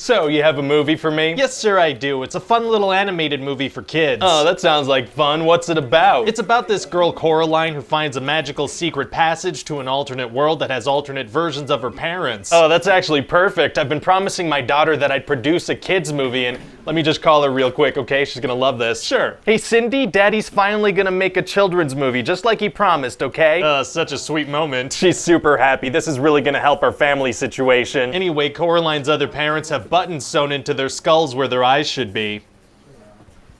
So, you have a movie for me? Yes, sir, I do. It's a fun little animated movie for kids. Oh, that sounds like fun. What's it about? It's about this girl, Coraline, who finds a magical secret passage to an alternate world that has alternate versions of her parents. Oh, that's actually perfect. I've been promising my daughter that I'd produce a kids movie, and let me just call her real quick, okay? She's gonna love this. Sure. Hey, Cindy, Daddy's finally gonna make a children's movie, just like he promised, okay? Such a sweet moment. She's super happy. This is really gonna help our family situation. Anyway, Coraline's other parents have buttons sewn into their skulls where their eyes should be.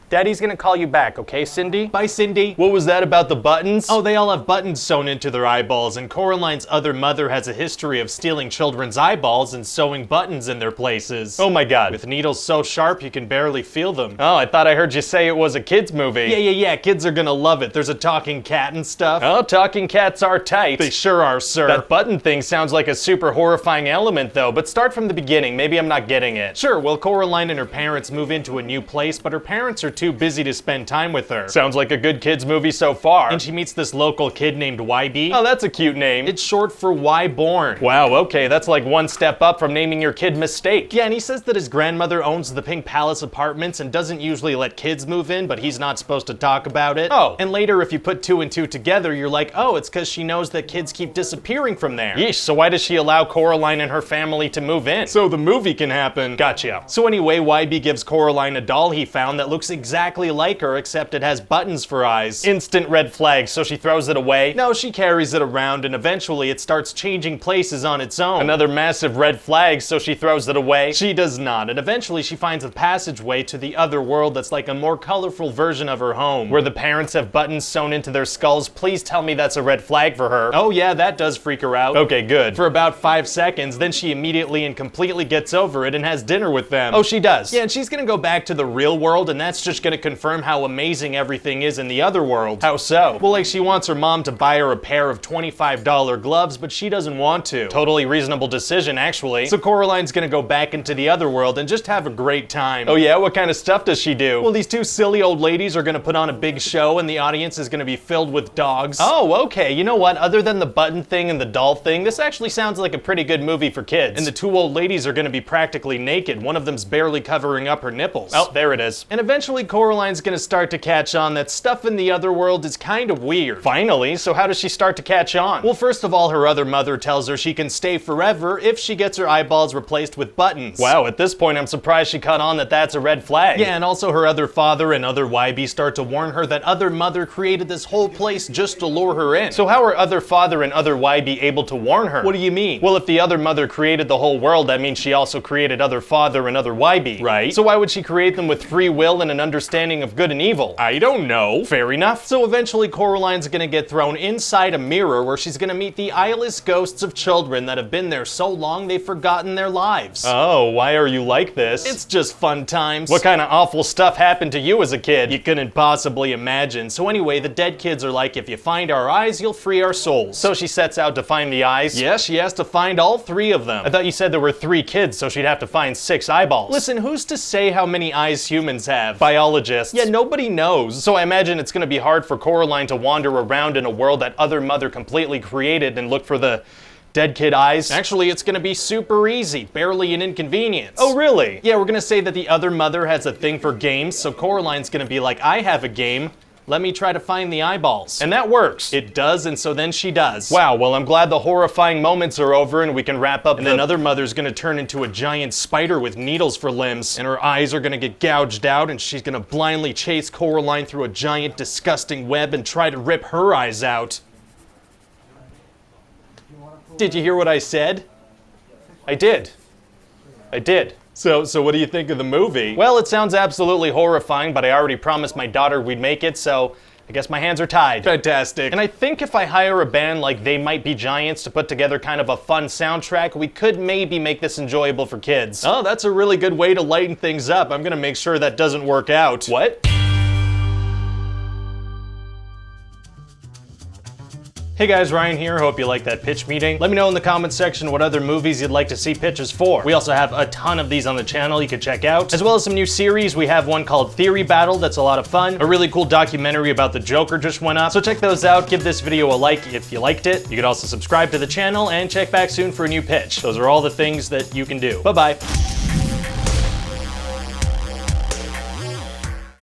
Daddy's gonna call you back, okay, Cindy? Bye, Cindy. What was that about the buttons? Oh, they all have buttons sewn into their eyeballs, and Coraline's other mother has a history of stealing children's eyeballs and sewing buttons in their places. Oh my god. With needles so sharp you can barely feel them. Oh, I thought I heard you say it was a kids movie. Yeah, kids are gonna love it. There's a talking cat and stuff. Oh, talking cats are tight. They sure are, sir. That button thing sounds like a super horrifying element though, but start from the beginning. Maybe I'm not getting it. Sure, well, Coraline and her parents move into a new place, but her parents are too busy to spend time with her. Sounds like a good kids movie so far. And she meets this local kid named YB. Oh, that's a cute name. It's short for Why Born. Wow, okay, that's like one step up from naming your kid Mistake. Yeah, and he says that his grandmother owns the Pink Palace apartments and doesn't usually let kids move in, but he's not supposed to talk about it. Oh. And later, if you put two and two together, you're like, oh, it's because she knows that kids keep disappearing from there. Yeesh, so why does she allow Coraline and her family to move in? So the movie can happen. Gotcha. So anyway, YB gives Coraline a doll he found that looks exactly like her, except it has buttons for eyes. Instant red flag, so she throws it away? No, she carries it around, and eventually it starts changing places on its own. Another massive red flag, so she throws it away? She does not, and eventually she finds a passageway to the other world that's like a more colorful version of her home. Where the parents have buttons sewn into their skulls. Please tell me that's a red flag for her. Oh yeah, that does freak her out. Okay, good. For about 5 seconds, then she immediately and completely gets over it and has dinner with them. Oh, she does? Yeah, and she's gonna go back to the real world, and that's just gonna confirm how amazing everything is in the other world. How so? Well, like she wants her mom to buy her a pair of $25 gloves, but she doesn't want to. Totally reasonable decision, actually. So Coraline's gonna go back into the other world and just have a great time. Oh yeah? What kind of stuff does she do? Well, these two silly old ladies are gonna put on a big show, and the audience is gonna be filled with dogs. Oh, okay. You know what? Other than the button thing and the doll thing, this actually sounds like a pretty good movie for kids. And the two old ladies are gonna be practically naked. One of them's barely covering up her nipples. Oh, there it is. And eventually Coraline's gonna start to catch on that stuff in the other world is kind of weird. Finally, so how does she start to catch on? Well, first of all, her other mother tells her she can stay forever if she gets her eyeballs replaced with buttons. Wow, at this point I'm surprised she caught on that that's a red flag. Yeah, and also her other father and other YB start to warn her that other mother created this whole place just to lure her in. So how are other father and other YB able to warn her? What do you mean? Well, if the other mother created the whole world, that means she also created other father and other YB. Right. So why would she create them with free will and an understanding of good and evil? I don't know. Fair enough. So eventually Coraline's gonna get thrown inside a mirror where she's gonna meet the eyeless ghosts of children that have been there so long they've forgotten their lives. Oh, why are you like this? It's just fun times. What kind of awful stuff happened to you as a kid? You couldn't possibly imagine. So anyway, the dead kids are like, if you find our eyes, you'll free our souls. So she sets out to find the eyes? Yeah, she has to find all 3 of them. I thought you said there were 3 kids, so she'd have to find 6 eyeballs. Listen, who's to say how many eyes humans have? Biologists. Yeah, nobody knows. So I imagine it's gonna be hard for Coraline to wander around in a world that other mother completely created and look for the dead kid eyes. Actually, it's gonna be super easy, barely an inconvenience. Oh, really? Yeah, we're gonna say that the other mother has a thing for games, so Coraline's gonna be like, I have a game. Let me try to find the eyeballs. And that works. It does, and so then she does. Wow, well, I'm glad the horrifying moments are over and we can wrap up. And then other mother's gonna turn into a giant spider with needles for limbs, and her eyes are gonna get gouged out, and she's gonna blindly chase Coraline through a giant, disgusting web and try to rip her eyes out. Did you hear what I said? I did. So what do you think of the movie? Well, it sounds absolutely horrifying, but I already promised my daughter we'd make it, so I guess my hands are tied. Fantastic. And I think if I hire a band like They Might Be Giants to put together kind of a fun soundtrack, we could maybe make this enjoyable for kids. Oh, that's a really good way to lighten things up. I'm gonna make sure that doesn't work out. What? Hey guys, Ryan here. Hope you liked that pitch meeting. Let me know in the comments section what other movies you'd like to see pitches for. We also have a ton of these on the channel you can check out, as well as some new series. We have one called Theory Battle that's a lot of fun. A really cool documentary about the Joker just went up. So check those out. Give this video a like if you liked it. You could also subscribe to the channel and check back soon for a new pitch. Those are all the things that you can do. Bye-bye.